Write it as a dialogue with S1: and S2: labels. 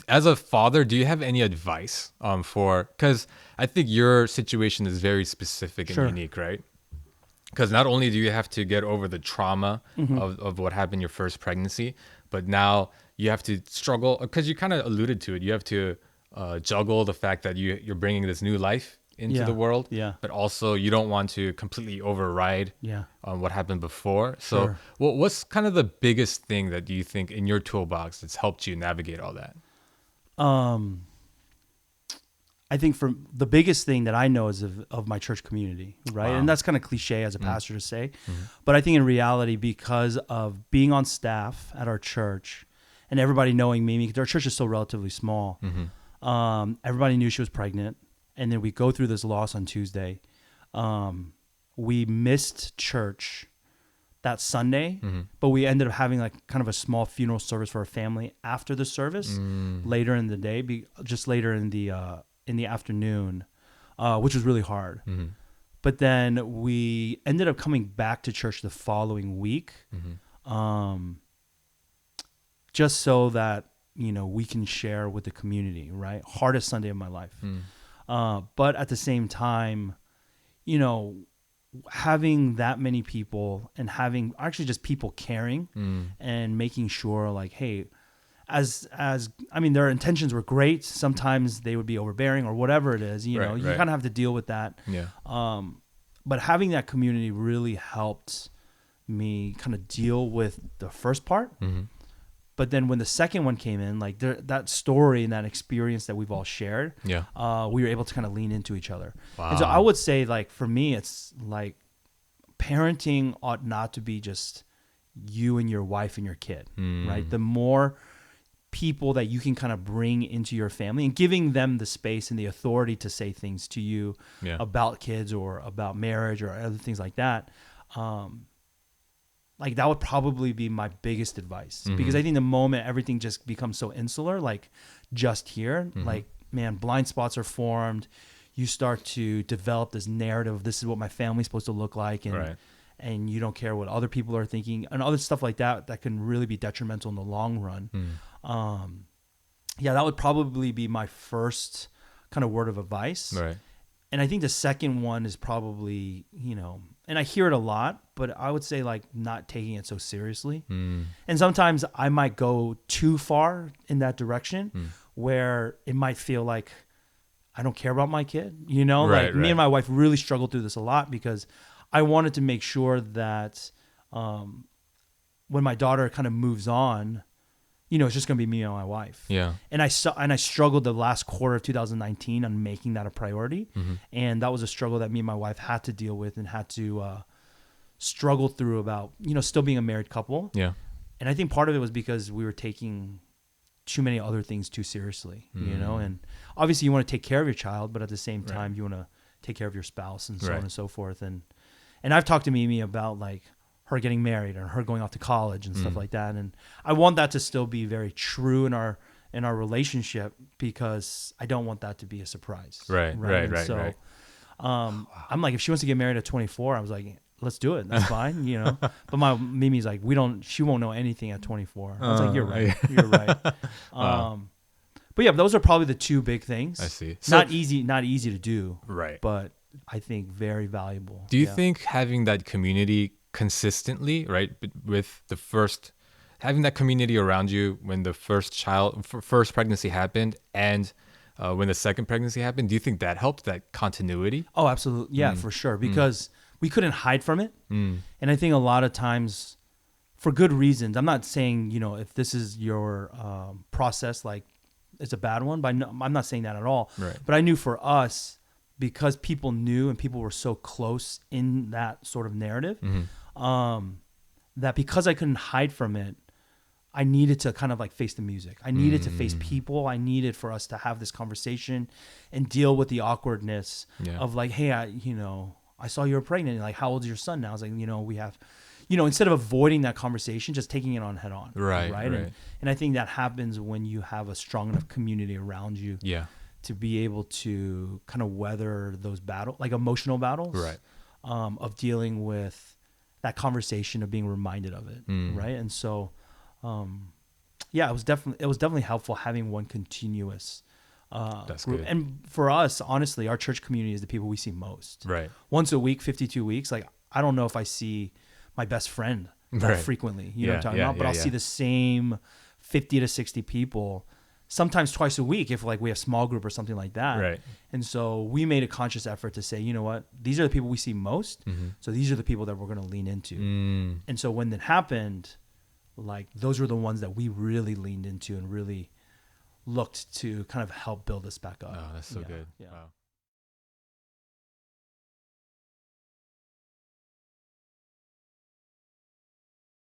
S1: as a father, do you have any advice because I think your situation is very specific and
S2: Sure.
S1: unique, right? Because not only do you have to get over the trauma
S2: Mm-hmm.
S1: of what happened your first pregnancy, but now you have to struggle because you kind of alluded to it. You have to juggle the fact that you're bringing this new life into the
S2: Yeah.
S1: world,
S2: Yeah.
S1: but also you don't want to completely override
S2: Yeah.
S1: what happened before. So,
S2: Sure.
S1: what's kind of the biggest thing that you think in your toolbox that's helped you navigate all that?
S2: Um, I think for the biggest thing that I know is of my church community, right?
S1: Wow.
S2: And that's kind of cliche as a pastor to say, but I think in reality, because of being on staff at our church and everybody knowing Mimi, because our church is still relatively small, everybody knew she was pregnant. And then we go through this loss on Tuesday. We missed church that Sunday, but we ended up having like kind of a small funeral service for our family after the service later in the day, just later in the afternoon, which was really hard. But then we ended up coming back to church the following week, just so that, we can share with the community, right? Hardest Sunday of my life. But at the same time, having that many people and having actually just people caring and making sure like, hey, as I mean, their intentions were great. Sometimes they would be overbearing or whatever it is, you kind of have to deal with that.
S1: Yeah.
S2: But having that community really helped me kind of deal with the first part. But then when the second one came in, like that story and that experience that we've all shared,
S1: Yeah.
S2: we were able to kind of lean into each other.
S1: Wow.
S2: And so I would say, like, for me, it's like parenting ought not to be just you and your wife and your kid, right? The more people that you can kind of bring into your family and giving them the space and the authority to say things to you about kids or about marriage or other things like that, like that would probably be my biggest advice, because I think the moment everything just becomes so insular, like just here, like, man, blind spots are formed. You start to develop this narrative of this is what my family's supposed to look like. And you don't care what other people are thinking and other stuff like that, that can really be detrimental in the long run. That would probably be my first kind of word of advice.
S1: Right.
S2: And I think the second one is probably, and I hear it a lot, but I would say like not taking it so seriously. And sometimes I might go too far in that direction where it might feel like I don't care about my kid, like me and my wife really struggled through this a lot, because I wanted to make sure that when my daughter kind of moves on, it's just going to be me and my wife.
S1: Yeah.
S2: And I struggled the last quarter of 2019 on making that a priority. And that was a struggle that me and my wife had to deal with and had to struggle through about, still being a married couple.
S1: Yeah.
S2: And I think part of it was because we were taking too many other things too seriously, and obviously you want to take care of your child, but at the same time you want to take care of your spouse and so on and so forth. And I've talked to Mimi about like her getting married or her going off to college and stuff like that. And I want that to still be very true in our relationship, because I don't want that to be a surprise.
S1: Right.
S2: So I'm like, if she wants to get married at 24, I was like, let's do it. That's fine, But my Mimi's like, she won't know anything at 24. I was like, you're right. You're right. But yeah, those are probably the two big things.
S1: I see.
S2: Not easy to do.
S1: Right.
S2: But I think very valuable.
S1: Do you think having that community consistently, right, with the first, having that community around you when the first pregnancy happened and when the second pregnancy happened, do you think that helped, that continuity?
S2: Oh, absolutely. Yeah, for sure. Because we couldn't hide from it. And I think a lot of times, for good reasons, I'm not saying, if this is your process, like it's a bad one, but I'm not saying that at all.
S1: Right.
S2: But I knew for us, because people knew and people were so close in that sort of narrative, that because I couldn't hide from it, I needed to kind of like face the music. I needed to face people. I needed for us to have this conversation and deal with the awkwardness of like, hey, I saw you were pregnant. Like, how old is your son now? I was like, we have, instead of avoiding that conversation, just taking it on head on.
S1: Right.
S2: And I think that happens when you have a strong enough community around you.
S1: Yeah.
S2: To be able to kind of weather those like emotional battles,
S1: Right.
S2: Of dealing with that conversation, of being reminded of it, right? And so, Yeah, it was definitely helpful having one continuous
S1: That's
S2: group.
S1: good.
S2: And for us, honestly, our church community is the people we see most.
S1: Right.
S2: Once a week, 52 weeks. Like, I don't know if I see my best friend that
S1: Right.
S2: frequently. You know what I'm
S1: Yeah,
S2: talking
S1: yeah,
S2: about? But
S1: yeah,
S2: I'll
S1: yeah.
S2: see the same 50 to 60 people, sometimes twice a week if like we have small group or something like that.
S1: Right.
S2: And so we made a conscious effort to say, you know what, these are the people we see most. So these are the people that we're going to lean into. And so when that happened, like those were the ones that we really leaned into and really looked to kind of help build us back up.
S1: Oh, that's so
S2: Yeah,
S1: good.
S2: yeah.
S1: Wow.